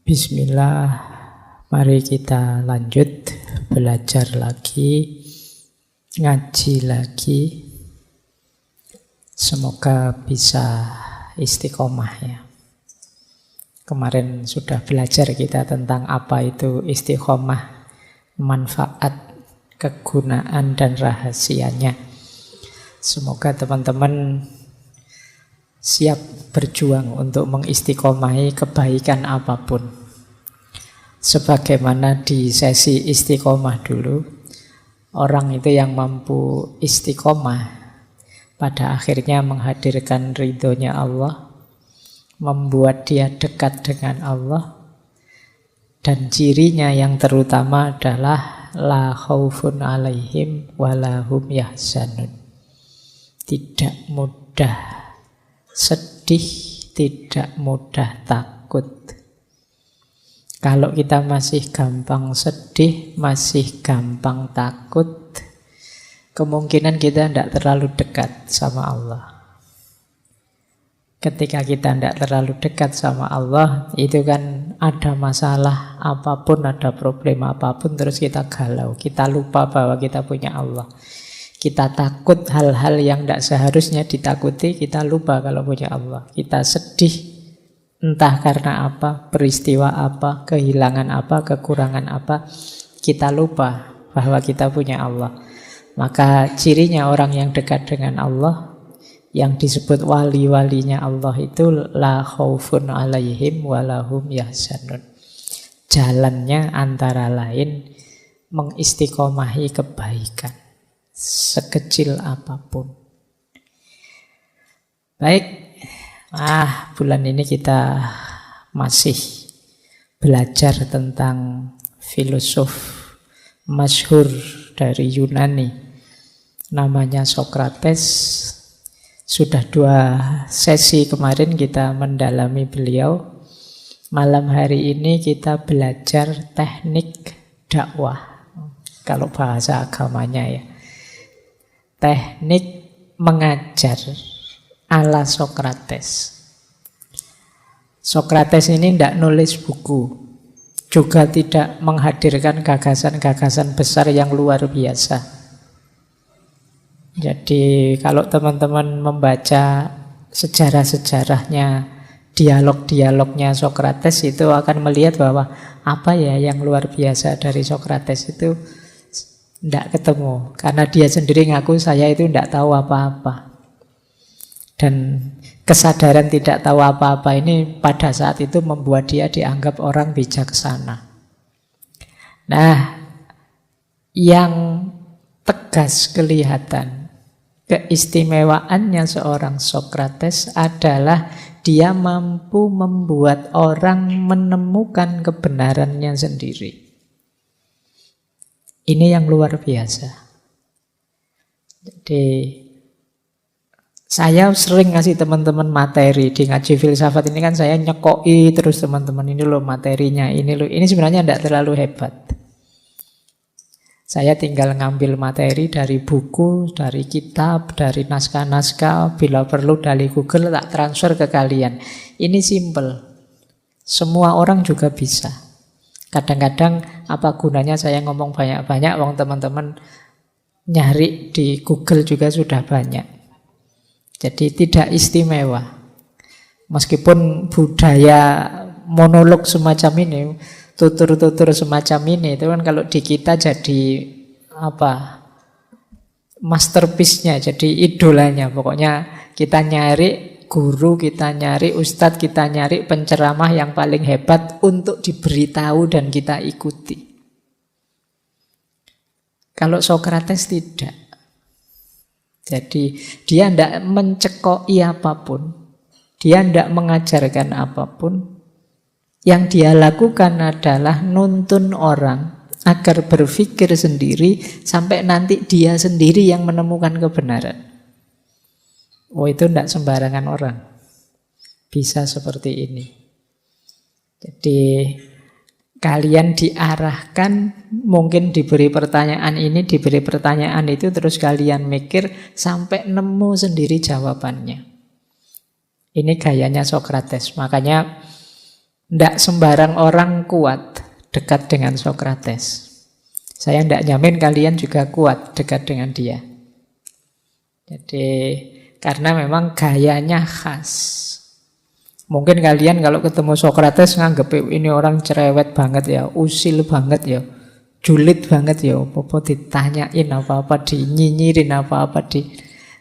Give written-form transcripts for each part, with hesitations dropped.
Bismillah, mari kita lanjut belajar lagi, ngaji lagi. Semoga bisa istiqomah ya. Kemarin sudah belajar kita tentang apa itu istiqomah, manfaat, kegunaan dan rahasianya. Semoga teman-teman siap berjuang untuk mengistiqomahi kebaikan apapun. Sebagaimana di sesi istiqomah dulu, orang itu yang mampu istiqomah pada akhirnya menghadirkan ridhonya Allah, membuat dia dekat dengan Allah, dan cirinya yang terutama adalah la khaufun alaihim walahum yahzanun. Tidak mudah sedih, tidak mudah takut. Kalau kita masih gampang sedih, masih gampang takut, kemungkinan kita tidak terlalu dekat sama Allah. Ketika kita tidak terlalu dekat sama Allah, itu kan ada masalah apapun, ada problem apapun, terus kita galau, kita lupa bahwa kita punya Allah. Kita takut hal-hal yang tidak seharusnya ditakuti, kita lupa kalau punya Allah. Kita sedih, entah karena apa, peristiwa apa, kehilangan apa, kekurangan apa, kita lupa bahwa kita punya Allah. Maka cirinya orang yang dekat dengan Allah, yang disebut wali-walinya Allah itu la khaufun alaihim walahum yahzanun. Jalannya antara lain mengistiqomahi kebaikan, sekecil apapun. Baik, bulan ini kita masih belajar tentang filosof masyhur dari Yunani, namanya Sokrates. Sudah 2 sesi kemarin kita mendalami beliau. Malam hari ini kita belajar teknik dakwah, kalau bahasa agamanya ya. Teknik mengajar ala Sokrates. Sokrates ini tidak nulis buku, juga tidak menghadirkan gagasan-gagasan besar yang luar biasa. Jadi kalau teman-teman membaca sejarah-sejarahnya, dialog-dialognya Sokrates, itu akan melihat bahwa apa ya yang luar biasa dari Sokrates itu tidak ketemu, karena dia sendiri ngaku saya itu tidak tahu apa-apa. Dan kesadaran tidak tahu apa-apa ini pada saat itu membuat dia dianggap orang bijaksana. Nah, yang tegas kelihatan keistimewaannya seorang Sokrates adalah dia mampu membuat orang menemukan kebenarannya sendiri. Ini yang luar biasa. Jadi saya sering ngasih teman-teman materi di ngaji filsafat ini, kan saya nyekoi terus teman-teman, ini loh materinya, ini loh. Ini sebenarnya tidak terlalu hebat. Saya tinggal ngambil materi dari buku, dari kitab, dari naskah-naskah, bila perlu dari Google tak transfer ke kalian. Ini simple. Semua orang juga bisa. Kadang-kadang apa gunanya saya ngomong banyak-banyak, wong teman-teman nyari di Google juga sudah banyak. Jadi tidak istimewa. Meskipun budaya monolog semacam ini, tutur-tutur semacam ini, itu kan kalau di kita jadi masterpiece-nya, jadi idolanya. Pokoknya kita nyari guru, kita nyari ustadz, kita nyari penceramah yang paling hebat untuk diberitahu dan kita ikuti. Kalau Sokrates tidak. Jadi dia tidak mencekoi apapun, dia tidak mengajarkan apapun. Yang dia lakukan adalah nuntun orang agar berpikir sendiri sampai nanti dia sendiri yang menemukan kebenaran. Oh, itu tidak sembarangan orang bisa seperti ini. Jadi kalian diarahkan, mungkin diberi pertanyaan ini, diberi pertanyaan itu, terus kalian mikir sampai nemu sendiri jawabannya. Ini gayanya Sokrates. Makanya Ndak sembarang orang kuat dekat dengan Sokrates. Saya ndak nyamin kalian juga kuat dekat dengan dia. Jadi karena memang gayanya khas. Mungkin kalian kalau ketemu Sokrates nganggep ini orang cerewet banget ya, usil banget ya, julid banget ya, apa-apa ditanyain apa-apa, dinyinyirin apa-apa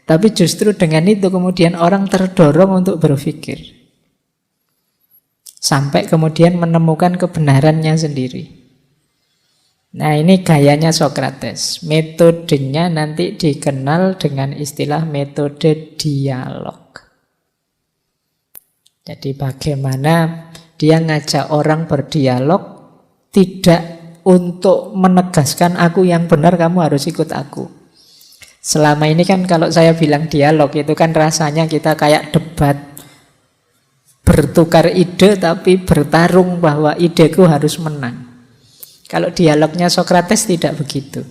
Tapi justru dengan itu kemudian orang terdorong untuk berpikir. Sampai kemudian menemukan kebenarannya sendiri. Nah, ini gayanya Sokrates. Metodenya nanti dikenal dengan istilah metode dialog. Jadi bagaimana dia ngajak orang berdialog, tidak untuk menegaskan aku yang benar, kamu harus ikut aku. Selama ini kan kalau saya bilang dialog itu kan rasanya kita kayak debat. Bertukar ide tapi bertarung bahwa ideku harus menang. Kalau dialognya Sokrates tidak begitu.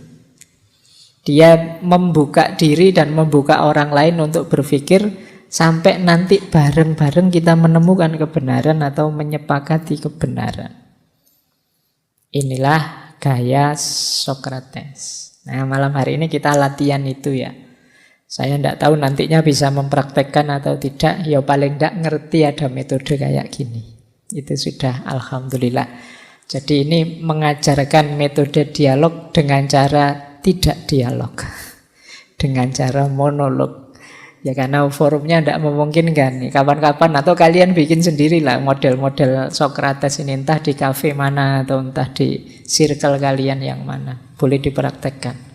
Dia membuka diri dan membuka orang lain untuk berpikir sampai nanti bareng-bareng kita menemukan kebenaran atau menyepakati kebenaran. Inilah gaya Sokrates. Nah, malam hari ini kita latihan itu ya. Saya tidak tahu nantinya bisa mempraktekkan atau tidak. Ya paling tidak ngerti ada metode kayak gini. Itu sudah alhamdulillah. Jadi ini mengajarkan metode dialog dengan cara tidak dialog. Dengan cara monolog. Ya karena forumnya tidak memungkinkan. Kapan-kapan atau kalian bikin sendirilah model-model Sokrates ini. Entah di kafe mana atau entah di circle kalian yang mana. Boleh dipraktekkan.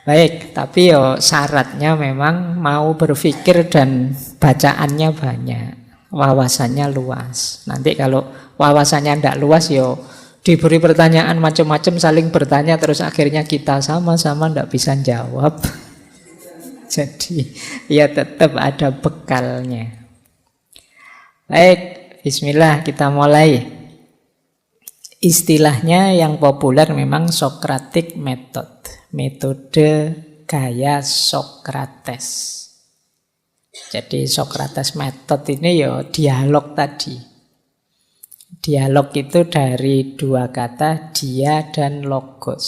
Baik, tapi syaratnya memang mau berpikir dan bacaannya banyak, wawasannya luas. Nanti kalau wawasannya tidak luas, diberi pertanyaan macam-macam, saling bertanya, terus akhirnya kita sama-sama tidak bisa jawab. Jadi ya tetap ada bekalnya. Baik, bismillah kita mulai. Istilahnya yang populer memang Socratic Method. Metode gaya Sokrates. Jadi Sokrates Method ini dialog tadi. Dialog itu dari dua kata, dia dan logos.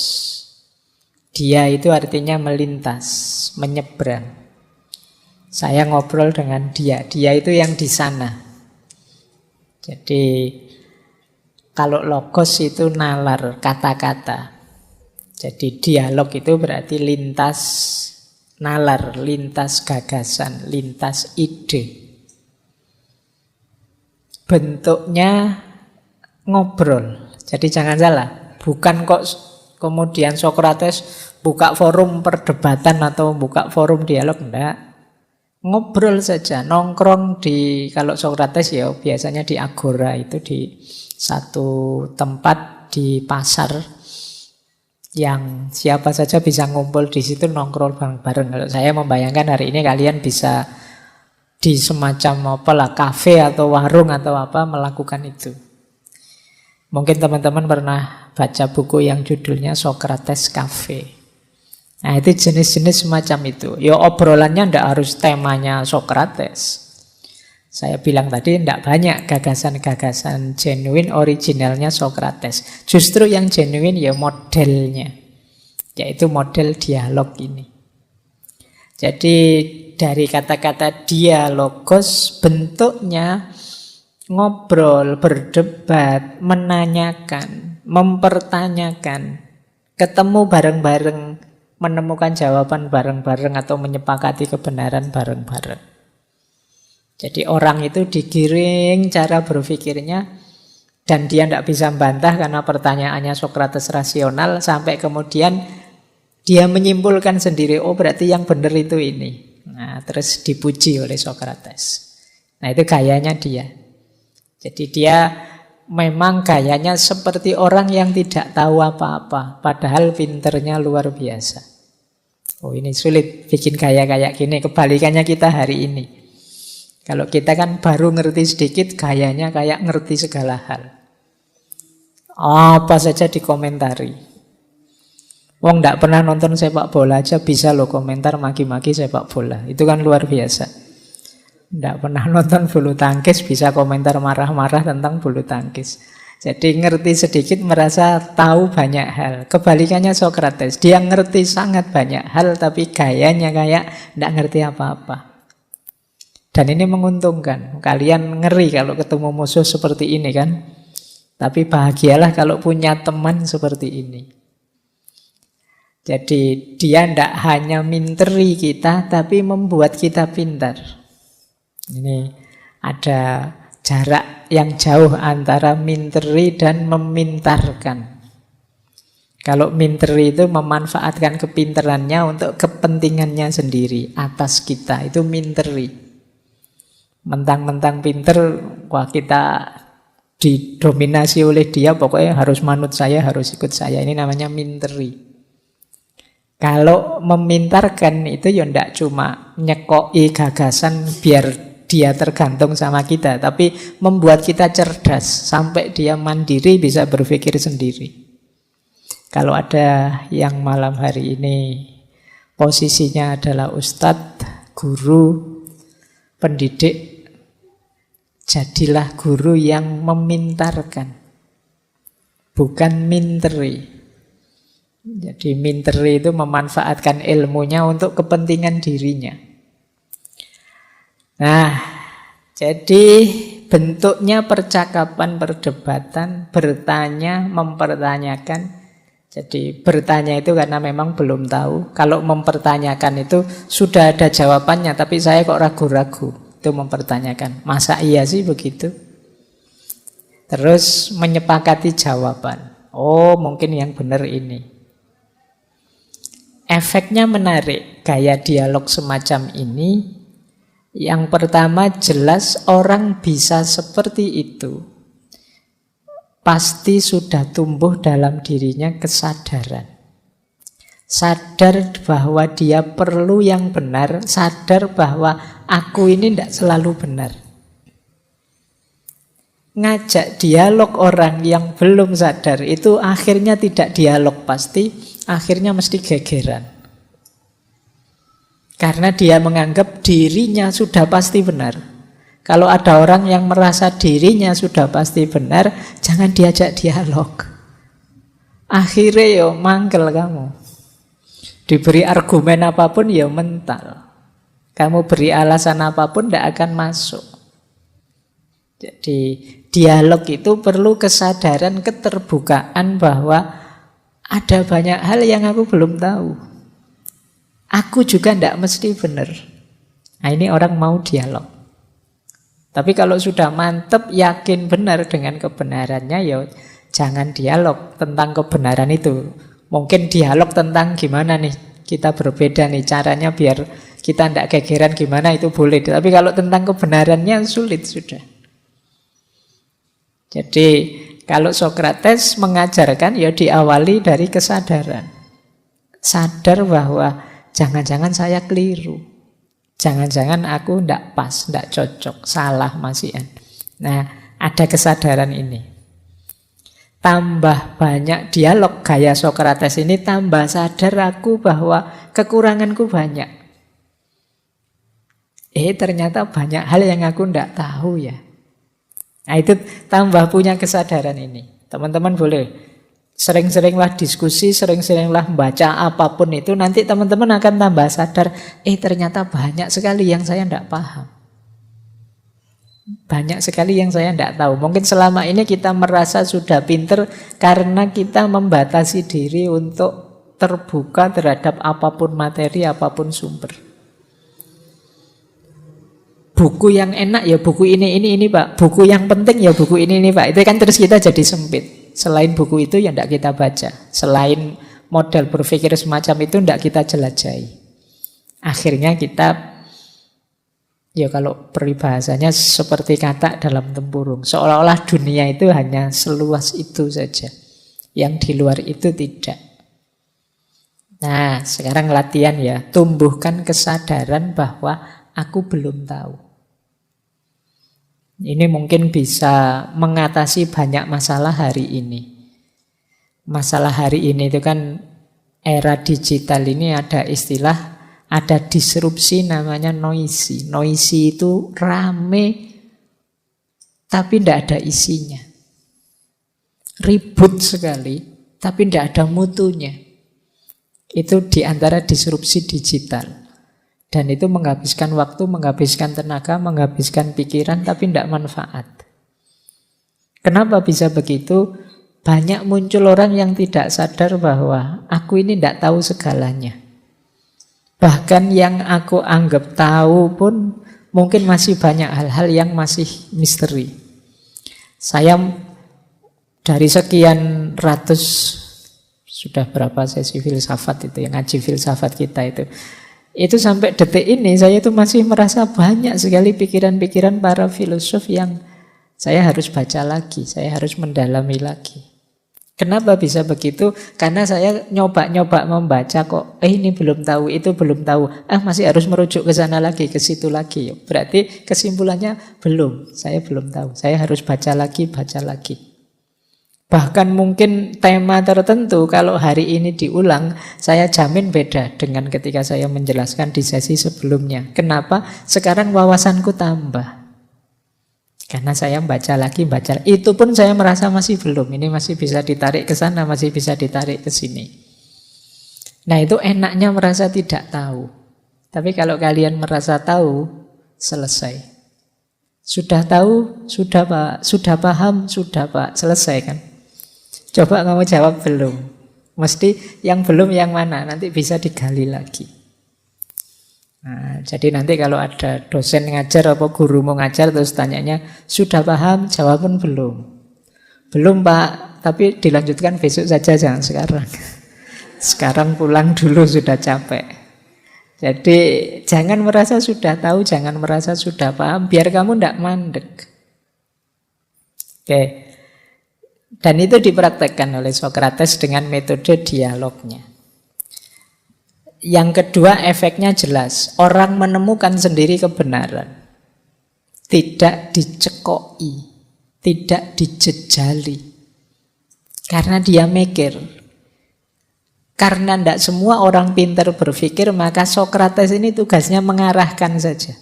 Dia itu artinya melintas, menyeberang. Saya ngobrol dengan dia itu yang di sana. Jadi kalau logos itu nalar, kata-kata. Jadi dialog itu berarti lintas nalar, lintas gagasan, lintas ide. Bentuknya ngobrol. Jadi jangan salah, bukan kok kemudian Sokrates buka forum perdebatan atau buka forum dialog, enggak. Ngobrol saja, nongkrong di, kalau Sokrates biasanya di agora, itu di satu tempat di pasar yang siapa saja bisa ngumpul di situ nongkrong bareng-bareng. Kalau saya membayangkan hari ini kalian bisa di semacam kafe atau warung atau apa melakukan itu. Mungkin teman-teman pernah baca buku yang judulnya Sokrates Cafe. Nah, itu jenis-jenis semacam itu. Obrolannya ndak harus temanya Sokrates. Saya bilang tadi tidak banyak gagasan-gagasan genuine originalnya Sokrates. Justru yang genuine modelnya. Yaitu model dialog ini. Jadi dari kata-kata dialogos bentuknya ngobrol, berdebat, menanyakan, mempertanyakan, ketemu bareng-bareng, menemukan jawaban bareng-bareng atau menyepakati kebenaran bareng-bareng. Jadi orang itu digiring cara berpikirnya dan dia tidak bisa membantah karena pertanyaannya Sokrates rasional sampai kemudian dia menyimpulkan sendiri, oh berarti yang benar itu ini. Nah, terus dipuji oleh Sokrates. Nah, itu gayanya dia. Jadi dia memang gayanya seperti orang yang tidak tahu apa-apa, padahal pinternya luar biasa. Oh, ini sulit bikin gaya kayak gini, kebalikannya kita hari ini. Kalau kita kan baru ngerti sedikit, gayanya kayak ngerti segala hal. Apa saja dikomentari. Wong nggak pernah nonton sepak bola aja bisa loh komentar maki-maki sepak bola. Itu kan luar biasa. Tidak pernah nonton bulu tangkis bisa komentar marah-marah tentang bulu tangkis. Jadi ngerti sedikit merasa tahu banyak hal. Kebalikannya Sokrates, dia ngerti sangat banyak hal tapi gayanya kayak tidak ngerti apa-apa. Dan ini menguntungkan. Kalian ngeri kalau ketemu musuh seperti ini kan. Tapi bahagialah kalau punya teman seperti ini. Jadi dia tidak hanya minteri kita tapi membuat kita pintar. Ini ada jarak yang jauh antara minteri dan memintarkan. Kalau minteri itu memanfaatkan kepintarannya untuk kepentingannya sendiri atas kita, itu minteri. Mentang-mentang pinter, wah kita didominasi oleh dia, pokoknya harus manut saya, harus ikut saya. Ini namanya minteri. Kalau memintarkan itu ya tidak cuma nyekoi gagasan biar dia tergantung sama kita, tapi membuat kita cerdas sampai dia mandiri bisa berpikir sendiri. Kalau ada yang malam hari ini posisinya adalah ustadz, guru, pendidik, jadilah guru yang memintarkan, bukan minteri. Jadi minteri itu memanfaatkan ilmunya untuk kepentingan dirinya. Nah, jadi bentuknya percakapan, perdebatan, bertanya, mempertanyakan. Jadi bertanya itu karena memang belum tahu. Kalau mempertanyakan itu sudah ada jawabannya, tapi saya kok ragu-ragu. Itu mempertanyakan. Masa iya sih begitu? Terus menyepakati jawaban. Oh, mungkin yang benar ini. Efeknya menarik. Gaya dialog semacam ini. Yang pertama jelas orang bisa seperti itu pasti sudah tumbuh dalam dirinya kesadaran. Sadar bahwa dia perlu yang benar, sadar bahwa aku ini tidak selalu benar. Ngajak dialog orang yang belum sadar itu akhirnya tidak dialog pasti, akhirnya mesti gegeran. Karena dia menganggap dirinya sudah pasti benar. Kalau ada orang yang merasa dirinya sudah pasti benar, jangan diajak dialog. Akhirnya yo mangkel kamu. Diberi argumen apapun ya mental. Kamu beri alasan apapun tidak akan masuk. Jadi dialog itu perlu kesadaran, keterbukaan bahwa ada banyak hal yang aku belum tahu. Aku juga tidak mesti benar. Nah ini orang mau dialog. Tapi kalau sudah mantep, yakin benar dengan kebenarannya, ya jangan dialog tentang kebenaran itu. Mungkin dialog tentang gimana nih, kita berbeda nih, caranya biar kita tidak gegeran gimana itu boleh. Tapi kalau tentang kebenarannya sulit sudah. Jadi kalau Sokrates mengajarkan ya diawali dari kesadaran. Sadar bahwa jangan-jangan saya keliru. Jangan-jangan aku tidak pas, tidak cocok, salah masihan. Nah, ada kesadaran ini. Tambah banyak dialog gaya Sokrates ini, tambah sadar aku bahwa kekuranganku banyak. Ternyata banyak hal yang aku tidak tahu ya. Nah, itu tambah punya kesadaran ini. Teman-teman boleh sering-seringlah diskusi, sering-seringlah membaca apapun itu, nanti teman-teman akan tambah sadar, ternyata banyak sekali yang saya tidak paham. Banyak sekali yang saya tidak tahu. Mungkin selama ini kita merasa sudah pinter karena kita membatasi diri untuk terbuka terhadap apapun materi, apapun sumber. Buku yang enak ya buku ini Pak. Buku yang penting ya buku ini Pak. Itu kan terus kita jadi sempit. Selain buku itu ya tidak kita baca. Selain model berpikir semacam itu tidak kita jelajahi. Akhirnya kita, ya kalau peribahasanya seperti katak dalam tempurung. Seolah-olah dunia itu hanya seluas itu saja. Yang di luar itu tidak. Nah, sekarang latihan ya. Tumbuhkan kesadaran bahwa aku belum tahu. Ini mungkin bisa mengatasi banyak masalah hari ini. Masalah hari ini itu kan era digital ini ada istilah Ada disrupsi namanya noisy. Noisy itu rame tapi tidak ada isinya. Ribut sekali tapi tidak ada mutunya. Itu diantara disrupsi digital. Dan itu menghabiskan waktu, menghabiskan tenaga, menghabiskan pikiran, tapi tidak manfaat. Kenapa bisa begitu? Banyak muncul orang yang tidak sadar bahwa aku ini tidak tahu segalanya. Bahkan yang aku anggap tahu pun mungkin masih banyak hal-hal yang masih misteri. Saya dari sekian ratus, sudah berapa sesi filsafat itu, yang ngaji filsafat kita itu sampai detik ini saya itu masih merasa banyak sekali pikiran-pikiran para filosof yang saya harus baca lagi, saya harus mendalami lagi. Kenapa bisa begitu? Karena saya nyoba-nyoba membaca kok, ini belum tahu, itu belum tahu, masih harus merujuk ke sana lagi, ke situ lagi. Berarti kesimpulannya belum, saya belum tahu, saya harus baca lagi, baca lagi. Bahkan mungkin tema tertentu kalau hari ini diulang, saya jamin beda dengan ketika saya menjelaskan di sesi sebelumnya. Kenapa? Sekarang wawasanku tambah. Karena saya baca lagi, baca. Itu pun saya merasa masih belum. Ini masih bisa ditarik ke sana, masih bisa ditarik ke sini. Nah, itu enaknya merasa tidak tahu. Tapi kalau kalian merasa tahu, selesai. Sudah tahu, sudah Pak. Sudah paham, sudah Pak. Selesai kan? Coba kamu jawab belum. Mesti yang belum yang mana, nanti bisa digali lagi. Nah, jadi nanti kalau ada dosen ngajar atau guru mau ngajar terus tanyanya, sudah paham? Jawaban belum. Belum Pak, tapi dilanjutkan besok saja, jangan sekarang. Sekarang pulang dulu, sudah capek. Jadi jangan merasa sudah tahu, jangan merasa sudah paham, biar kamu tidak mandek. Oke. Dan itu dipraktekkan oleh Sokrates dengan metode dialognya. Yang kedua, efeknya jelas. Orang menemukan sendiri kebenaran. Tidak dicekoi, tidak dijejali. Karena dia mikir. Karena tidak semua orang pintar berpikir, maka Sokrates ini tugasnya mengarahkan saja.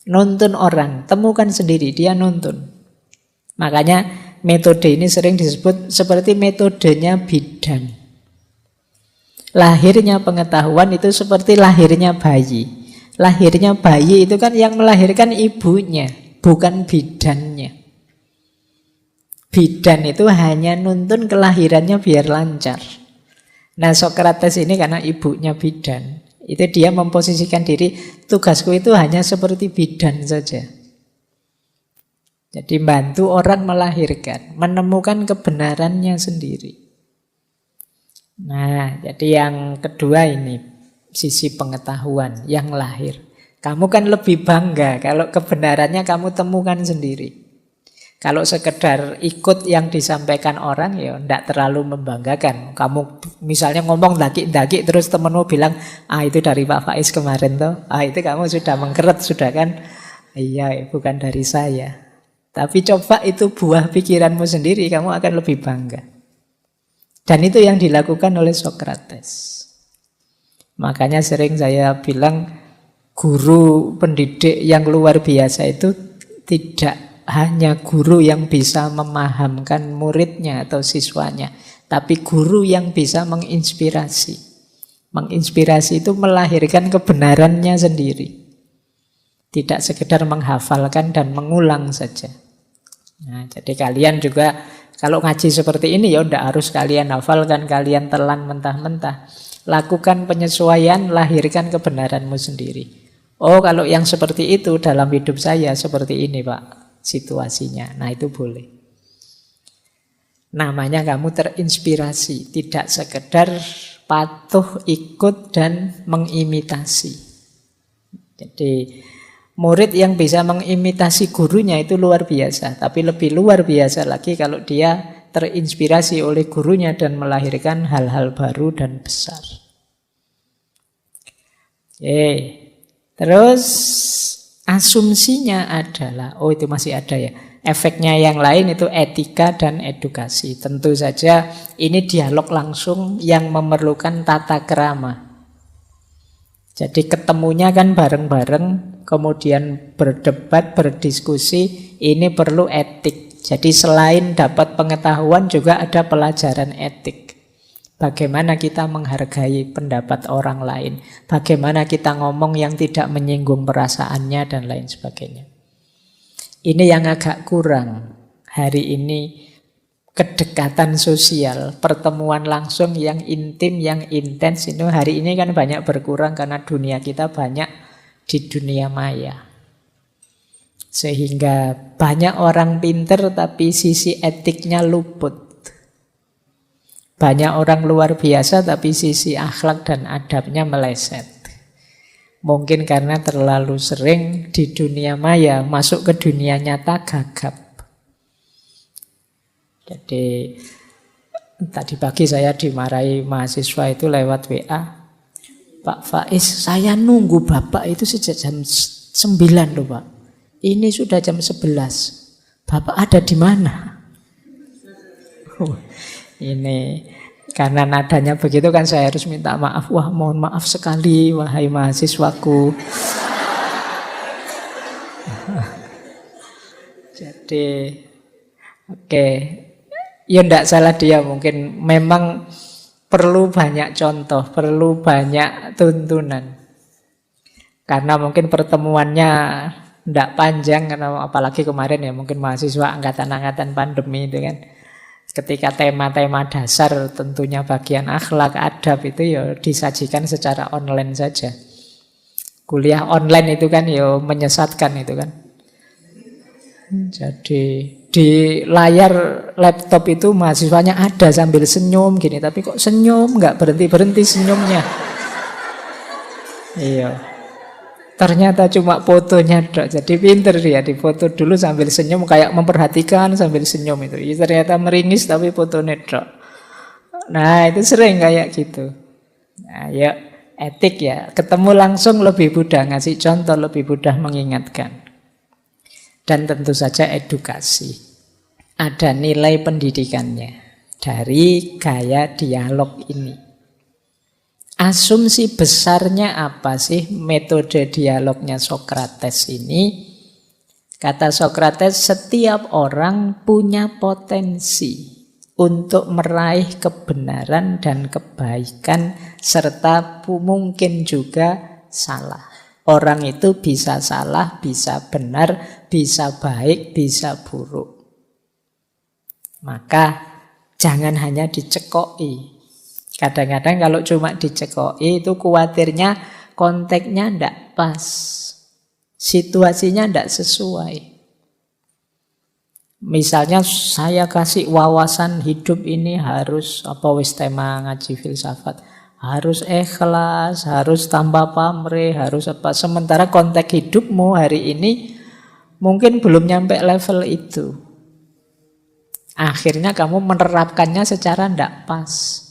Nuntun orang, temukan sendiri, dia nuntun. Makanya metode ini sering disebut seperti metodenya bidan. Lahirnya pengetahuan itu seperti lahirnya bayi. Lahirnya bayi itu kan yang melahirkan ibunya, bukan bidannya. Bidan itu hanya nuntun kelahirannya biar lancar. Nah, Sokrates ini karena ibunya bidan, itu dia memposisikan diri, tugasku itu hanya seperti bidan saja. Jadi bantu orang melahirkan, menemukan kebenarannya sendiri. Nah, jadi yang kedua ini, sisi pengetahuan yang lahir. Kamu kan lebih bangga kalau kebenarannya kamu temukan sendiri. Kalau sekedar ikut yang disampaikan orang, ya tidak terlalu membanggakan. Kamu misalnya ngomong daki-daki terus temenmu bilang, itu dari Pak Faiz kemarin toh. Itu kamu sudah mengkeret, sudah kan? Iya, bukan dari saya. Tapi coba itu buah pikiranmu sendiri, kamu akan lebih bangga. Dan itu yang dilakukan oleh Sokrates. Makanya sering saya bilang, guru pendidik yang luar biasa itu tidak hanya guru yang bisa memahamkan muridnya atau siswanya, tapi guru yang bisa menginspirasi. Menginspirasi itu melahirkan kebenarannya sendiri. Tidak sekedar menghafalkan dan mengulang saja. Nah, jadi kalian juga kalau ngaji seperti ini ya udah harus kalian hafalkan, kalian telan mentah-mentah. Lakukan penyesuaian, lahirkan kebenaranmu sendiri. Oh, kalau yang seperti itu dalam hidup saya seperti ini, Pak, situasinya. Nah, itu boleh. Namanya kamu terinspirasi, tidak sekedar patuh, ikut dan mengimitasi. Jadi murid yang bisa mengimitasi gurunya itu luar biasa. Tapi lebih luar biasa lagi kalau dia terinspirasi oleh gurunya dan melahirkan hal-hal baru dan besar. Terus asumsinya adalah, itu masih ada ya. Efeknya yang lain itu etika dan edukasi. Tentu saja ini dialog langsung yang memerlukan tata krama. Jadi ketemunya kan bareng-bareng, kemudian berdebat, berdiskusi, ini perlu etik. Jadi selain dapat pengetahuan juga ada pelajaran etik. Bagaimana kita menghargai pendapat orang lain, bagaimana kita ngomong yang tidak menyinggung perasaannya, dan lain sebagainya. Ini yang agak kurang hari ini, kedekatan sosial, pertemuan langsung yang intim, yang intens itu hari ini kan banyak berkurang karena dunia kita banyak di dunia maya. Sehingga banyak orang pinter tapi sisi etiknya luput. Banyak orang luar biasa tapi sisi akhlak dan adabnya meleset. Mungkin karena terlalu sering di dunia maya, masuk ke dunia nyata gagap. Jadi tadi pagi saya dimarahi mahasiswa itu lewat WA. Pak Faiz, saya nunggu Bapak itu sejak jam 9 loh Pak. Ini sudah jam 11. Bapak ada di mana? Ini karena nadanya begitu kan saya harus minta maaf. Wah, mohon maaf sekali wahai mahasiswaku. Jadi oke. Ya enggak salah dia, mungkin memang perlu banyak contoh, perlu banyak tuntunan. Karena mungkin pertemuannya enggak panjang, karena apalagi kemarin ya mungkin mahasiswa angkatan-angkatan pandemi itu kan. Ketika tema-tema dasar tentunya bagian akhlak, adab itu ya disajikan secara online saja. Kuliah online itu kan ya menyesatkan itu kan. Jadi di layar laptop itu mahasiswanya ada sambil senyum gini, tapi kok senyum nggak berhenti-berhenti senyumnya. Iya. Ternyata cuma fotonya dok. Jadi pinter dia, difoto dulu sambil senyum, kayak memperhatikan sambil senyum itu. Ternyata meringis tapi fotonya dok. Nah itu sering kayak gitu. Nah ya etik ya, ketemu langsung lebih mudah, ngasih contoh lebih mudah mengingatkan. Dan tentu saja edukasi. Ada nilai pendidikannya dari gaya dialog ini. Asumsi besarnya apa sih metode dialognya Sokrates ini? Kata Sokrates, setiap orang punya potensi untuk meraih kebenaran dan kebaikan serta mungkin juga salah. Orang itu bisa salah, bisa benar, bisa baik, bisa buruk. Maka jangan hanya dicekoi. Kadang-kadang kalau cuma dicekoi itu khawatirnya konteksnya tidak pas. Situasinya tidak sesuai. Misalnya saya kasih wawasan hidup ini harus, apa wis tema ngaji filsafat, harus ikhlas, harus tanpa pamrih, harus apa. Sementara konteks hidupmu hari ini mungkin belum nyampe level itu. Akhirnya kamu menerapkannya secara tidak pas.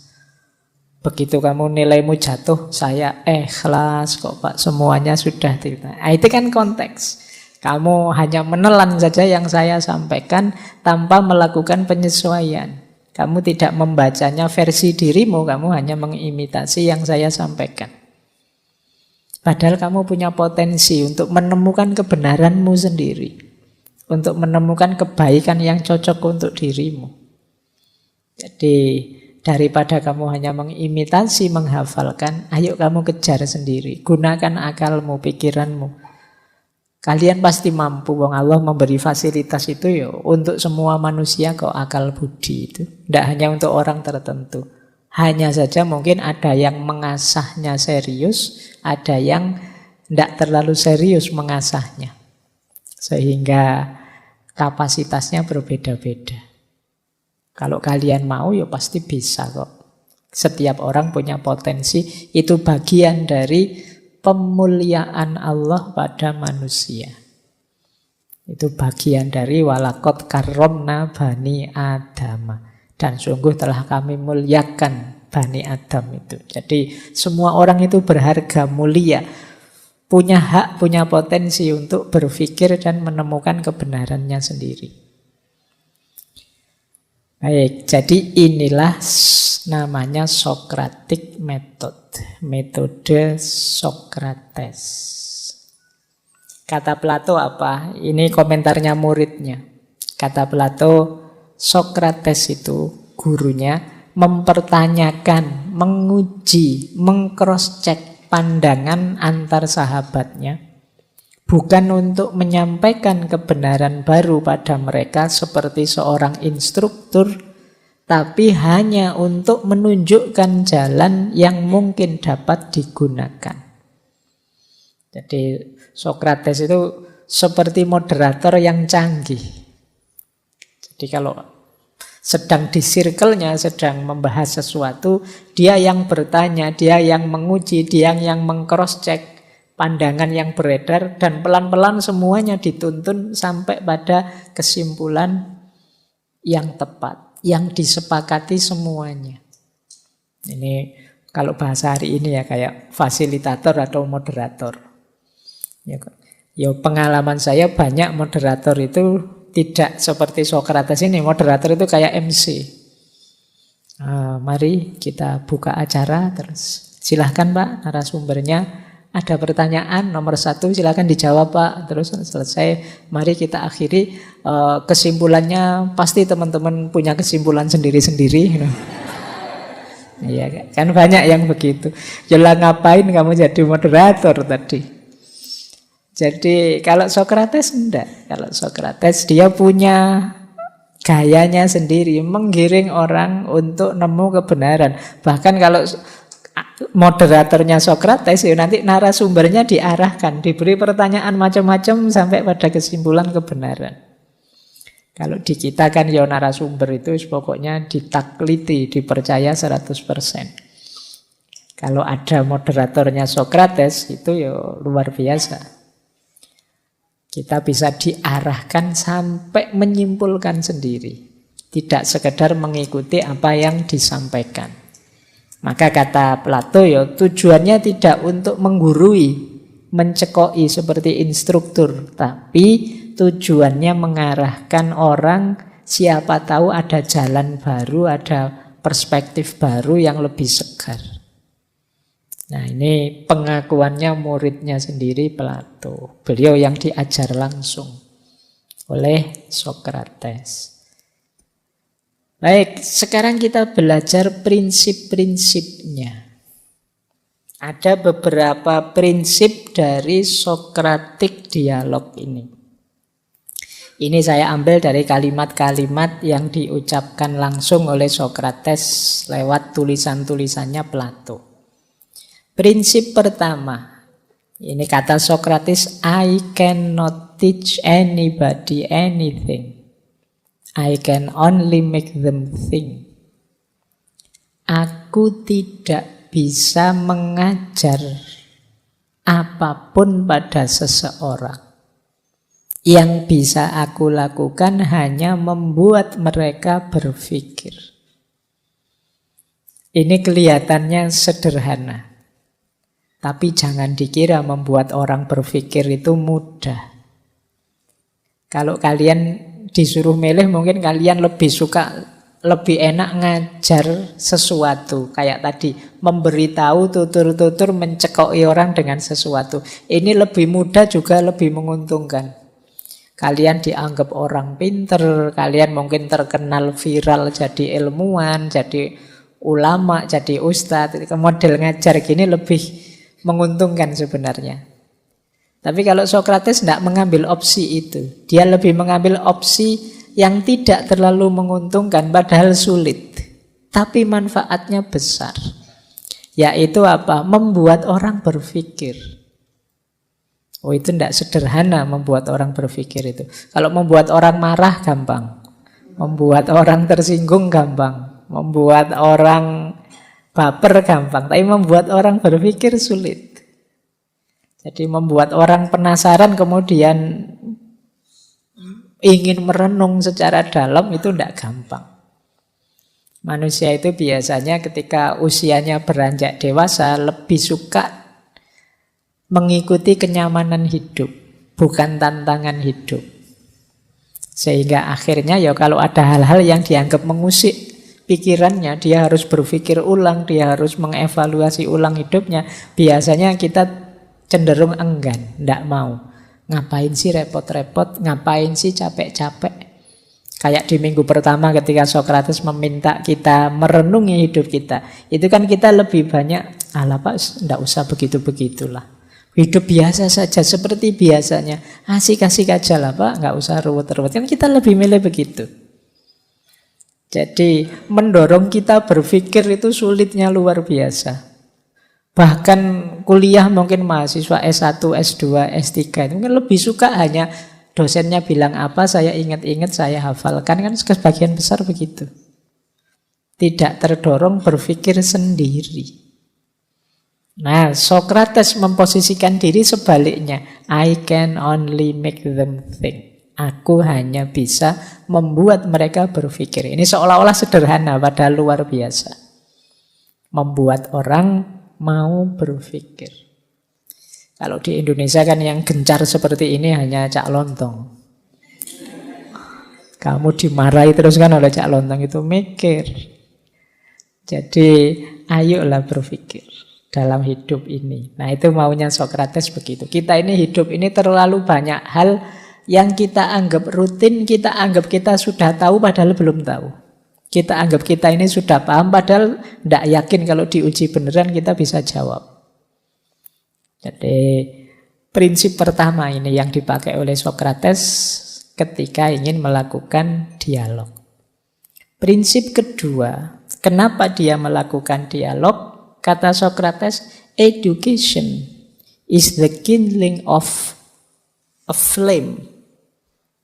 Begitu kamu nilaimu jatuh, saya ikhlas kok Pak, semuanya sudah tidak. Nah, itu kan konteks. Kamu hanya menelan saja yang saya sampaikan tanpa melakukan penyesuaian. Kamu tidak membacanya versi dirimu, kamu hanya mengimitasi yang saya sampaikan. Padahal kamu punya potensi untuk menemukan kebenaranmu sendiri. Untuk menemukan kebaikan yang cocok untuk dirimu. Jadi daripada kamu hanya mengimitasi, menghafalkan, ayo kamu kejar sendiri. Gunakan akalmu, pikiranmu. Kalian pasti mampu. Wong Allah memberi fasilitas itu ya untuk semua manusia kok, akal budi itu. Tidak hanya untuk orang tertentu. Hanya saja mungkin ada yang mengasahnya serius, ada yang tidak terlalu serius mengasahnya. Sehingga kapasitasnya berbeda-beda. Kalau kalian mau ya pasti bisa kok. Setiap orang punya potensi, itu bagian dari pemuliaan Allah pada manusia. Itu bagian dari walaqad karramna bani Adam. Dan sungguh telah kami muliakan Bani Adam itu. Jadi semua orang itu berharga, mulia. Punya hak, punya potensi untuk berpikir dan menemukan kebenarannya sendiri. Baik, jadi inilah namanya Socratic Method. metode Sokrates. Kata Plato apa? Ini komentarnya muridnya. Kata Plato, Sokrates itu gurunya mempertanyakan, menguji, meng-cross-check pandangan antar sahabatnya, bukan untuk menyampaikan kebenaran baru pada mereka seperti seorang instruktur, tapi hanya untuk menunjukkan jalan yang mungkin dapat digunakan. Jadi Sokrates itu seperti moderator yang canggih. Jadi kalau sedang di circle-nya, sedang membahas sesuatu, dia yang bertanya, dia yang menguji, dia yang meng-cross-check pandangan yang beredar, dan pelan-pelan semuanya dituntun sampai pada kesimpulan yang tepat, yang disepakati semuanya. Ini kalau bahasa hari ini ya kayak fasilitator atau moderator. Ya, pengalaman saya banyak moderator itu tidak seperti Sokrates ini. Moderator itu kayak MC. Mari kita buka acara, terus silahkan Pak narasumbernya, ada pertanyaan nomor 1 silahkan dijawab Pak, terus selesai, mari kita akhiri. Kesimpulannya pasti teman-teman punya kesimpulan sendiri-sendiri. Iya kan, banyak yang begitu. Yalah ngapain kamu jadi moderator tadi? Jadi kalau Sokrates enggak. Kalau Sokrates dia punya gayanya sendiri, menggiring orang untuk nemu kebenaran. Bahkan kalau moderatornya Sokrates, ya nanti narasumbernya diarahkan, diberi pertanyaan macam-macam sampai pada kesimpulan kebenaran. Kalau di kita kan ya narasumber itu pokoknya ditakliti, dipercaya 100%. Kalau ada moderatornya Sokrates itu ya luar biasa. Kita bisa diarahkan sampai menyimpulkan sendiri. Tidak sekedar mengikuti apa yang disampaikan. Maka kata Plato ya tujuannya tidak untuk menggurui, mencekoi seperti instruktur. Tapi tujuannya mengarahkan orang, siapa tahu ada jalan baru, ada perspektif baru yang lebih segar. Nah ini pengakuannya muridnya sendiri Plato. Beliau yang diajar langsung oleh Sokrates. Baik, sekarang kita belajar prinsip-prinsipnya. Ada beberapa prinsip dari Socratic dialog ini. Ini saya ambil dari kalimat-kalimat yang diucapkan langsung oleh Sokrates lewat tulisan-tulisannya Plato. Prinsip pertama, ini kata Sokrates, I cannot teach anybody anything. I can only make them think. Aku tidak bisa mengajar apapun pada seseorang. Yang bisa aku lakukan hanya membuat mereka berpikir. Ini kelihatannya sederhana. Tapi jangan dikira membuat orang berpikir itu mudah. Kalau kalian disuruh milih, mungkin kalian lebih suka, lebih enak ngajar sesuatu. Kayak tadi, memberitahu, tutur-tutur, mencekoi orang dengan sesuatu. Ini lebih mudah juga lebih menguntungkan. Kalian dianggap orang pinter, kalian mungkin terkenal viral jadi ilmuwan, jadi ulama, jadi ustadz. Model ngajar gini lebih menguntungkan sebenarnya. Tapi kalau Sokrates tidak mengambil opsi itu. Dia lebih mengambil opsi yang tidak terlalu menguntungkan padahal sulit. Tapi manfaatnya besar. Yaitu apa? Membuat orang berpikir. Oh itu tidak sederhana membuat orang berpikir itu. Kalau membuat orang marah gampang. Membuat orang tersinggung gampang. Membuat orang baper gampang, tapi membuat orang berpikir sulit. Jadi membuat orang penasaran kemudian ingin merenung secara dalam itu tidak gampang. Manusia itu biasanya ketika usianya beranjak dewasa lebih suka mengikuti kenyamanan hidup, bukan tantangan hidup. Sehingga akhirnya ya kalau ada hal-hal yang dianggap mengusik, pikirannya, dia harus berpikir ulang, dia harus mengevaluasi ulang hidupnya. Biasanya kita cenderung enggan, tidak mau. Ngapain sih repot-repot, ngapain sih capek-capek. Kayak di minggu pertama ketika Sokrates meminta kita merenungi hidup kita. Itu kan kita lebih banyak, alah Pak, tidak usah begitu-begitulah. Hidup biasa saja, seperti biasanya. Asik-asik aja lah Pak, nggak usah ruwet-ruwet. Kan kita lebih milih begitu. Jadi mendorong kita berpikir itu sulitnya luar biasa. Bahkan kuliah mungkin mahasiswa S1, S2, S3 itu mungkin lebih suka hanya dosennya bilang apa, saya ingat-ingat, saya hafalkan. Kan sebagian besar begitu. Tidak terdorong berpikir sendiri. Nah, Sokrates memposisikan diri sebaliknya. I can only make them think. Aku hanya bisa membuat mereka berpikir. Ini seolah-olah sederhana, padahal luar biasa. Membuat orang mau berpikir. Kalau di Indonesia kan yang gencar seperti ini hanya Cak Lontong. Kamu dimarahi terus kan oleh Cak Lontong, itu mikir. Jadi ayolah berpikir dalam hidup ini. Nah itu maunya Sokrates begitu. Kita ini hidup ini terlalu banyak hal yang kita anggap rutin, kita anggap kita sudah tahu padahal belum tahu. Kita anggap kita ini sudah paham padahal tidak yakin kalau diuji beneran kita bisa jawab. Jadi prinsip pertama ini yang dipakai oleh Sokrates ketika ingin melakukan dialog. Prinsip kedua, kenapa dia melakukan dialog? Kata Sokrates, education is the kindling of a flame,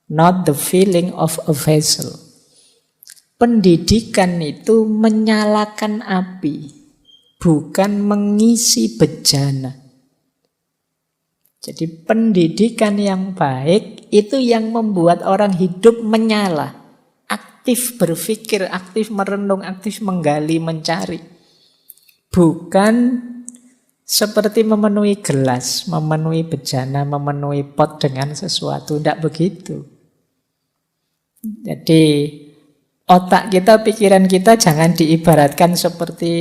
not the filling of a vessel. Pendidikan itu menyalakan api, bukan mengisi bejana. Jadi pendidikan yang baik itu yang membuat orang hidup menyala, aktif berpikir, aktif merenung, aktif menggali, mencari. Bukan seperti memenuhi gelas, memenuhi bejana, memenuhi pot dengan sesuatu. Tidak begitu. Jadi otak kita, pikiran kita jangan diibaratkan seperti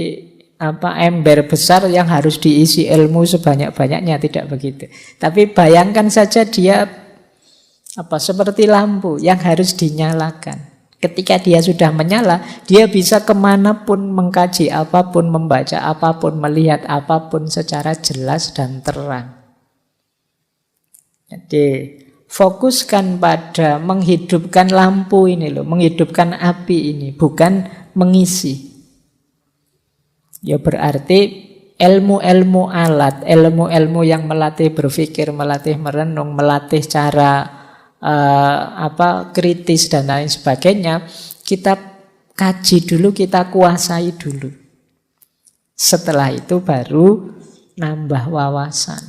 ember besar yang harus diisi ilmu sebanyak-banyaknya. Tidak begitu. Tapi bayangkan saja dia seperti lampu yang harus dinyalakan. Ketika dia sudah menyala, dia bisa kemanapun, mengkaji apapun, membaca apapun, melihat apapun secara jelas dan terang. Jadi fokuskan pada menghidupkan lampu ini loh, menghidupkan api ini, bukan mengisi. Ya berarti ilmu-ilmu alat, ilmu-ilmu yang melatih berpikir, melatih merenung, melatih cara kritis dan lain sebagainya, kita kaji dulu, kita kuasai dulu. Setelah itu baru nambah wawasan.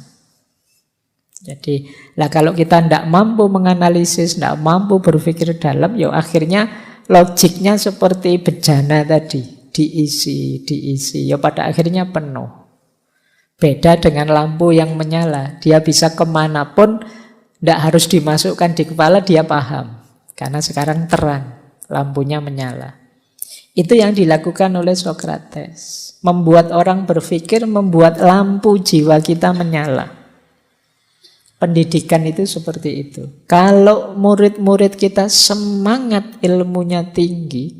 Jadi kalau kita tidak mampu menganalisis, tidak mampu berpikir dalam, ya akhirnya logiknya seperti bejana tadi, diisi, ya pada akhirnya penuh. Beda dengan lampu yang menyala, dia bisa kemanapun. Tidak harus dimasukkan di kepala, dia paham. Karena sekarang terang, lampunya menyala. Itu yang dilakukan oleh Sokrates. Membuat orang berpikir, membuat lampu jiwa kita menyala. Pendidikan itu seperti itu. Kalau murid-murid kita semangat ilmunya tinggi,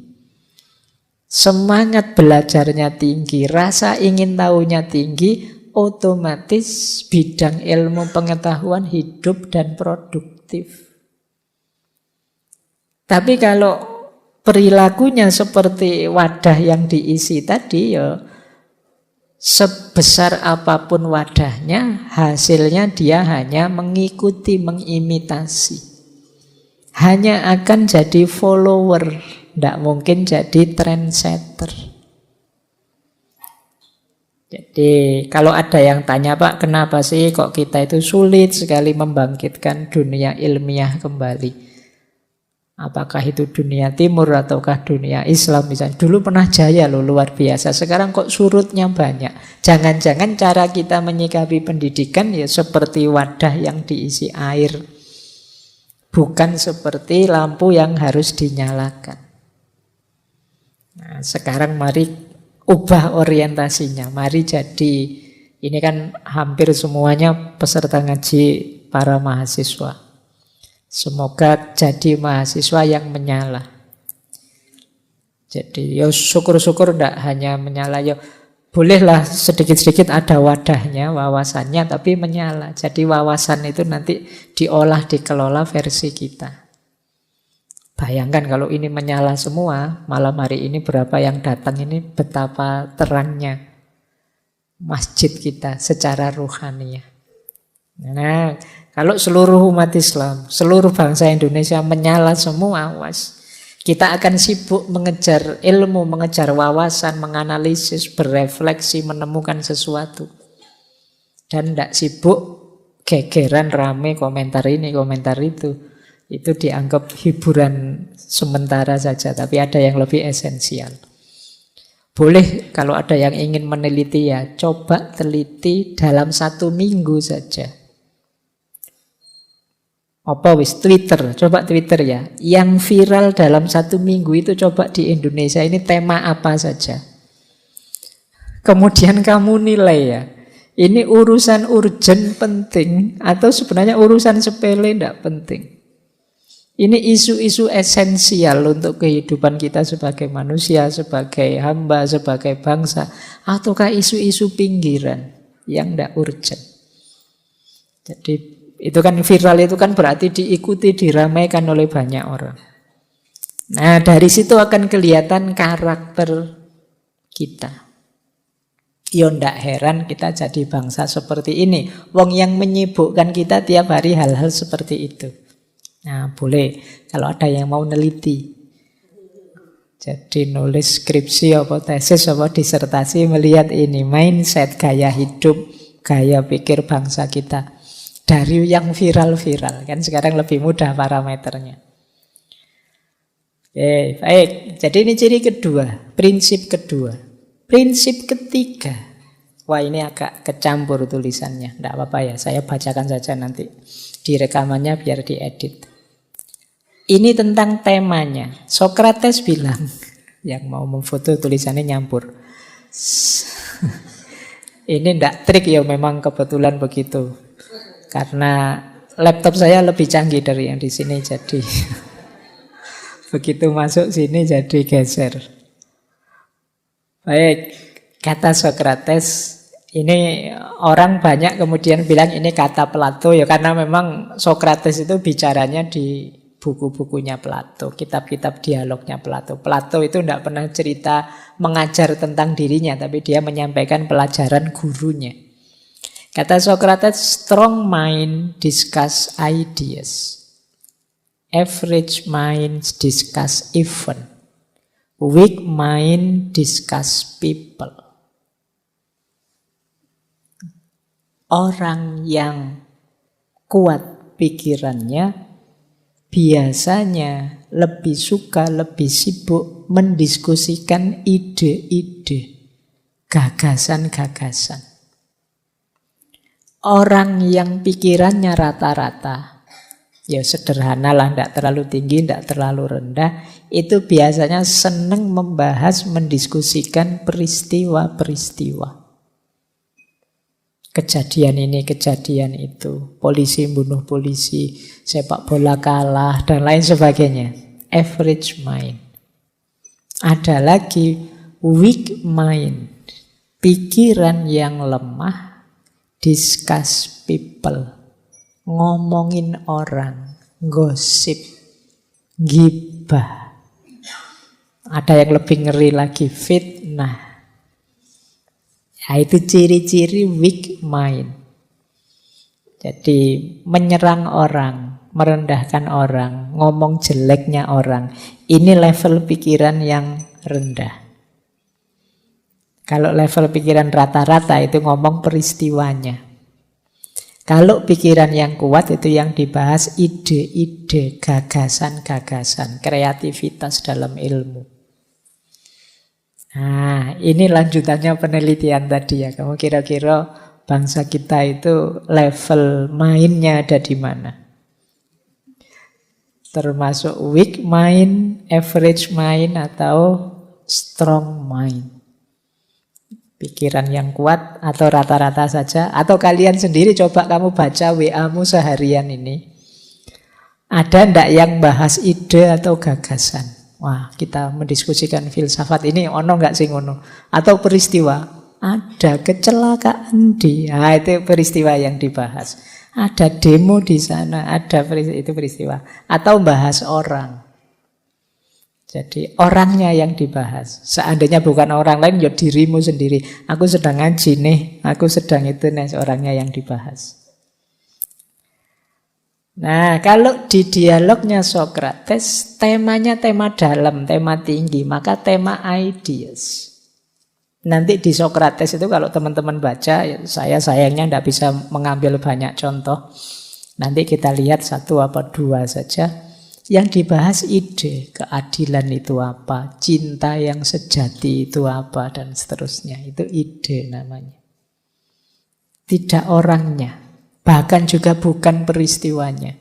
semangat belajarnya tinggi, rasa ingin tahunya tinggi, otomatis bidang ilmu pengetahuan hidup dan produktif. Tapi kalau perilakunya seperti wadah yang diisi tadi, ya sebesar apapun wadahnya, hasilnya dia hanya mengikuti, mengimitasi. Hanya akan jadi follower, tidak mungkin jadi trendsetter. Jadi kalau ada yang tanya, Pak, kenapa sih kok kita itu sulit sekali membangkitkan dunia ilmiah kembali? Apakah itu dunia timur ataukah dunia Islam misalnya? Dulu pernah jaya loh, luar biasa. Sekarang kok surutnya banyak. Jangan-jangan cara kita menyikapi pendidikan ya seperti wadah yang diisi air. Bukan seperti lampu yang harus dinyalakan. Nah, sekarang mari ubah orientasinya. Mari jadi, ini kan hampir semuanya peserta ngaji para mahasiswa. Semoga jadi mahasiswa yang menyala. Jadi ya syukur-syukur ndak hanya menyala, ya bolehlah sedikit-sedikit ada wadahnya, wawasannya, tapi menyala. Jadi wawasan itu nanti diolah, dikelola versi kita. Bayangkan kalau ini menyala semua, malam hari ini berapa yang datang ini, betapa terangnya masjid kita secara ruhaniah. Nah, kalau seluruh umat Islam, seluruh bangsa Indonesia menyala semua, kita akan sibuk mengejar ilmu, mengejar wawasan, menganalisis, berefleksi, menemukan sesuatu. Dan tidak sibuk gegeran, rame, komentar ini, komentar itu. Itu dianggap hiburan sementara saja, tapi ada yang lebih esensial. Boleh kalau ada yang ingin meneliti ya, coba teliti dalam 1 minggu saja. Apa wis Twitter, coba Twitter ya. Yang viral dalam 1 minggu itu coba di Indonesia ini tema apa saja. Kemudian kamu nilai ya. Ini urusan urgent penting atau sebenarnya urusan sepele tidak penting. Ini isu-isu esensial untuk kehidupan kita sebagai manusia, sebagai hamba, sebagai bangsa. Ataukah isu-isu pinggiran yang tidak urgent. Jadi itu kan viral, itu kan berarti diikuti, diramaikan oleh banyak orang. Nah, dari situ akan kelihatan karakter kita. Ya ndak heran kita jadi bangsa seperti ini. Wong yang menyibukkan kita tiap hari hal-hal seperti itu. Nah, boleh kalau ada yang mau neliti. Jadi nulis skripsi apa tesis apa disertasi melihat ini mindset, gaya hidup, gaya pikir bangsa kita. Dari yang viral-viral, kan sekarang lebih mudah parameternya. Oke, baik. Jadi ini ciri kedua, prinsip kedua. Prinsip ketiga. Wah, ini agak kecampur tulisannya. Tidak apa-apa ya, saya bacakan saja nanti di rekamannya biar diedit. Ini tentang temanya. Sokrates bilang, yang mau memfoto tulisannya nyampur. Ini tidak trik ya, memang kebetulan begitu. Karena laptop saya lebih canggih dari yang di sini, jadi begitu masuk sini jadi geser. Baik, kata Sokrates, ini orang banyak kemudian bilang ini kata Plato ya, karena memang Sokrates itu bicaranya di buku-bukunya Plato, kitab-kitab dialognya Plato. Plato itu tidak pernah cerita mengajar tentang dirinya, tapi dia menyampaikan pelajaran gurunya. Kata Sokrates, strong mind discuss ideas. Average mind discuss event. Weak mind discuss people. Orang yang kuat pikirannya biasanya lebih suka, lebih sibuk mendiskusikan ide-ide, gagasan-gagasan. Orang yang pikirannya rata-rata, ya sederhana lah, tidak terlalu tinggi, tidak terlalu rendah, itu biasanya senang membahas, mendiskusikan peristiwa-peristiwa. Kejadian ini, kejadian itu, polisi bunuh polisi, sepak bola kalah, dan lain sebagainya. Average mind. Ada lagi weak mind, pikiran yang lemah, discuss people, ngomongin orang, gosip, gibah. Ada yang lebih ngeri lagi, fitnah. Nah, itu ciri-ciri weak mind. Jadi menyerang orang, merendahkan orang, ngomong jeleknya orang. Ini level pikiran yang rendah. Kalau level pikiran rata-rata itu ngomong peristiwanya. Kalau pikiran yang kuat itu yang dibahas ide-ide, gagasan-gagasan, kreativitas dalam ilmu. Nah, ini lanjutannya penelitian tadi ya. Kamu kira-kira bangsa kita itu level mainnya ada di mana? Termasuk weak mind, average mind, atau strong mind. Pikiran yang kuat atau rata-rata saja. Atau kalian sendiri coba kamu baca WA-mu seharian ini. Ada ndak yang bahas ide atau gagasan? Wah, kita mendiskusikan filsafat ini, ono nggak sih ngono? Atau peristiwa? Ada kecelakaan nah, itu peristiwa yang dibahas. Ada demo di sana, ada itu peristiwa. Atau bahas orang. Jadi orangnya yang dibahas. Seandainya bukan orang lain, ya dirimu sendiri. Aku sedang ngaji nih, aku sedang itu nih, orangnya yang dibahas. Nah, kalau di dialognya Socrates, temanya tema dalam, tema tinggi, maka tema ideas. Nanti di Socrates itu kalau teman-teman baca, saya sayangnya tidak bisa mengambil banyak contoh. Nanti kita lihat satu apa dua saja. Yang dibahas ide, keadilan itu apa, cinta yang sejati itu apa, dan seterusnya. Itu ide namanya. Tidak orangnya, bahkan juga bukan peristiwanya.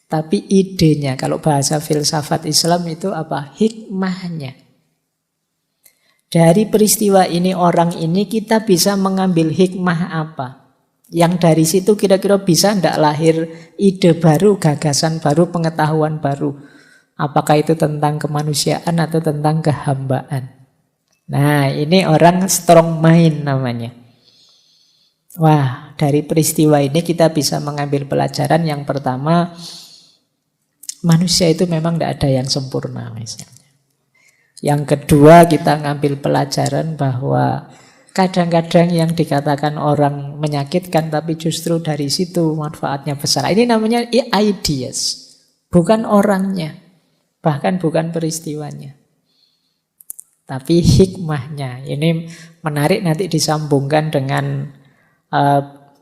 Tapi idenya, kalau bahasa filsafat Islam itu apa? Hikmahnya. Dari peristiwa ini, orang ini kita bisa mengambil hikmah apa? Yang dari situ kira-kira bisa tidak lahir ide baru, gagasan baru, pengetahuan baru. Apakah itu tentang kemanusiaan atau tentang kehambaan. Nah, ini orang strong mind namanya. Wah, dari peristiwa ini kita bisa mengambil pelajaran. Yang pertama, manusia itu memang tidak ada yang sempurna misalnya. Yang kedua, kita ngambil pelajaran bahwa kadang-kadang yang dikatakan orang menyakitkan, tapi justru dari situ manfaatnya besar. Ini namanya ideas, bukan orangnya, bahkan bukan peristiwanya, tapi hikmahnya. Ini menarik, nanti disambungkan dengan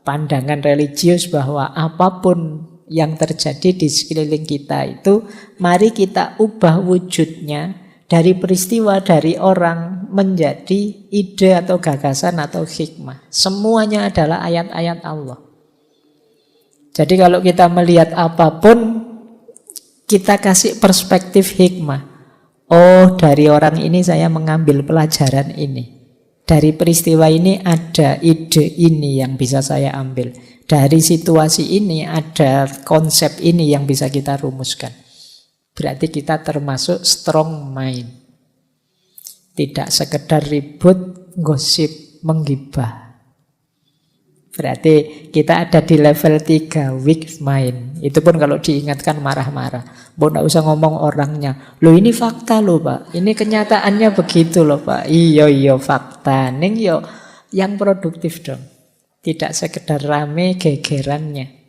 pandangan religius bahwa apapun yang terjadi di sekeliling kita itu, mari kita ubah wujudnya dari peristiwa, dari orang menjadi ide atau gagasan atau hikmah. Semuanya adalah ayat-ayat Allah. Jadi kalau kita melihat apapun, kita kasih perspektif hikmah. Oh, dari orang ini saya mengambil pelajaran ini. Dari peristiwa ini ada ide ini yang bisa saya ambil. Dari situasi ini ada konsep ini yang bisa kita rumuskan. Berarti kita termasuk strong mind. Tidak sekedar ribut, gosip, menggibah. Berarti kita ada di level 3, weak mind. Itu pun kalau diingatkan marah-marah. Tidak usah ngomong orangnya. Loh, ini fakta loh Pak. Ini kenyataannya begitu loh Pak. Iya fakta. Ning yo yang produktif dong. Tidak sekedar rame gegerannya.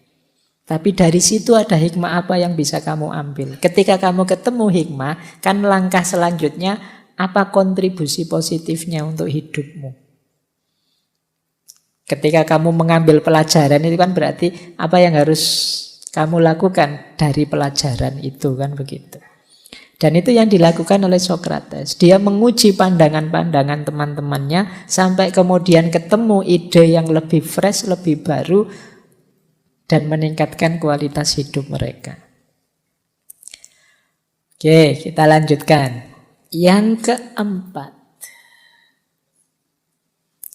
Tapi dari situ ada hikmah apa yang bisa kamu ambil. Ketika kamu ketemu hikmah, kan langkah selanjutnya apa kontribusi positifnya untuk hidupmu. Ketika kamu mengambil pelajaran itu kan berarti apa yang harus kamu lakukan dari pelajaran itu, kan begitu. Dan itu yang dilakukan oleh Socrates. Dia menguji pandangan-pandangan teman-temannya sampai kemudian ketemu ide yang lebih fresh, lebih baru, dan meningkatkan kualitas hidup mereka. Oke, kita lanjutkan. Yang keempat.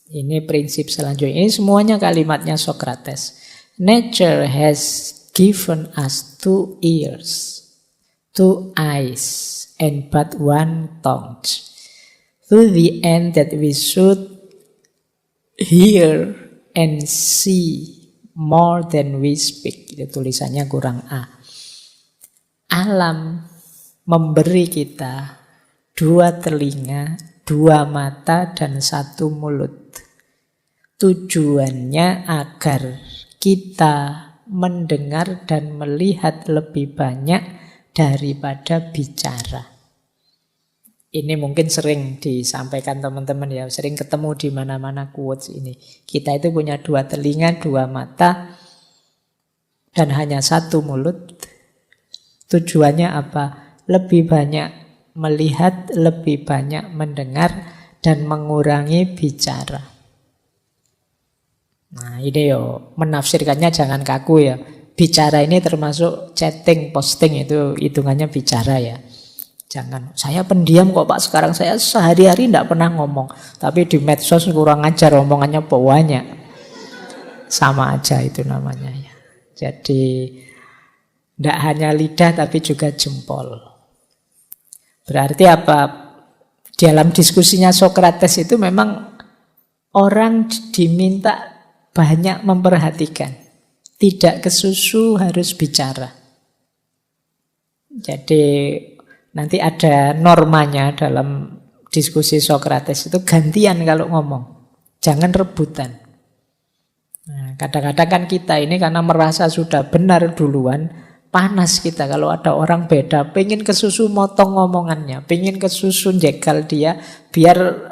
Ini prinsip selanjutnya. Ini semuanya kalimatnya Socrates. Nature has given us 2 ears, 2 eyes, and but 1 tongue. To the end that we should hear and see more than we speak. Itu tulisannya kurang A. Alam memberi kita 2 telinga, 2 mata, dan 1 mulut. Tujuannya agar kita mendengar dan melihat lebih banyak daripada bicara. Ini mungkin sering disampaikan teman-teman ya, sering ketemu di mana-mana quotes ini. Kita itu punya 2 telinga, 2 mata, dan hanya 1 mulut. Tujuannya apa? Lebih banyak melihat, lebih banyak mendengar, dan mengurangi bicara. Nah ini yo, menafsirkannya jangan kaku ya. Bicara ini termasuk chatting, posting, itu hitungannya bicara ya. Jangan, saya pendiam kok Pak, sekarang saya sehari-hari tidak pernah ngomong. Tapi di medsos kurang ajar, omongannya banyak. Sama aja itu namanya ya. Jadi tidak hanya lidah tapi juga jempol. Berarti apa? Dalam diskusinya Sokrates itu memang orang diminta banyak memperhatikan. Tidak kesusu, harus bicara. Jadi nanti ada normanya dalam diskusi Sokrates itu gantian kalau ngomong. Jangan rebutan. Nah, kadang-kadang kan kita ini karena merasa sudah benar duluan, panas kita kalau ada orang beda, pengen kesusu motong ngomongannya, pengen kesusu jegal dia, biar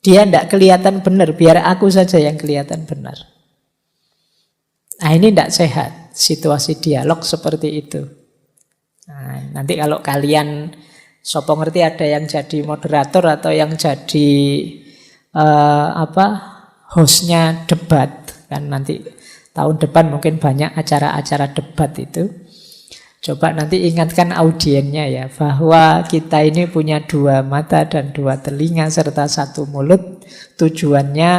dia tidak kelihatan benar, biar aku saja yang kelihatan benar. Nah ini tidak sehat, situasi dialog seperti itu. Nah, nanti kalau kalian, sopo ngerti ada yang jadi moderator atau yang jadi hostnya debat, kan nanti tahun depan mungkin banyak acara-acara debat itu. Coba nanti ingatkan audiennya ya, bahwa kita ini punya 2 mata dan 2 telinga serta 1 mulut. Tujuannya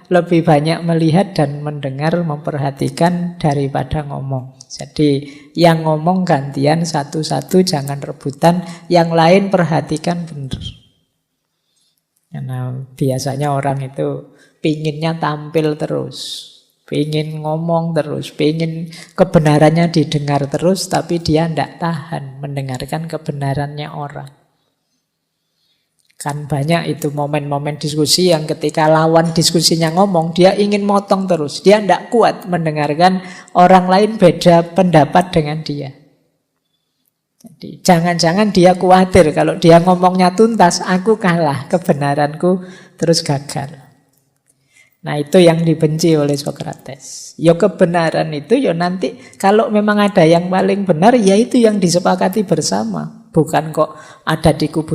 lebih banyak melihat dan mendengar, memperhatikan daripada ngomong. Jadi yang ngomong gantian satu-satu, jangan rebutan. Yang lain perhatikan benar. Karena biasanya orang itu pinginnya tampil terus, pingin ngomong terus, pingin kebenarannya didengar terus, tapi dia tidak tahan mendengarkan kebenarannya orang. Kan banyak itu momen-momen diskusi yang ketika lawan diskusinya ngomong, dia ingin motong terus. Dia tidak kuat mendengarkan orang lain beda pendapat dengan dia. Jadi jangan-jangan dia khawatir kalau dia ngomongnya tuntas, aku kalah, kebenaranku terus gagal. Nah itu yang dibenci oleh Sokrates. Ya kebenaran itu ya nanti kalau memang ada yang paling benar, ya itu yang disepakati bersama. Bukan kok ada di kubu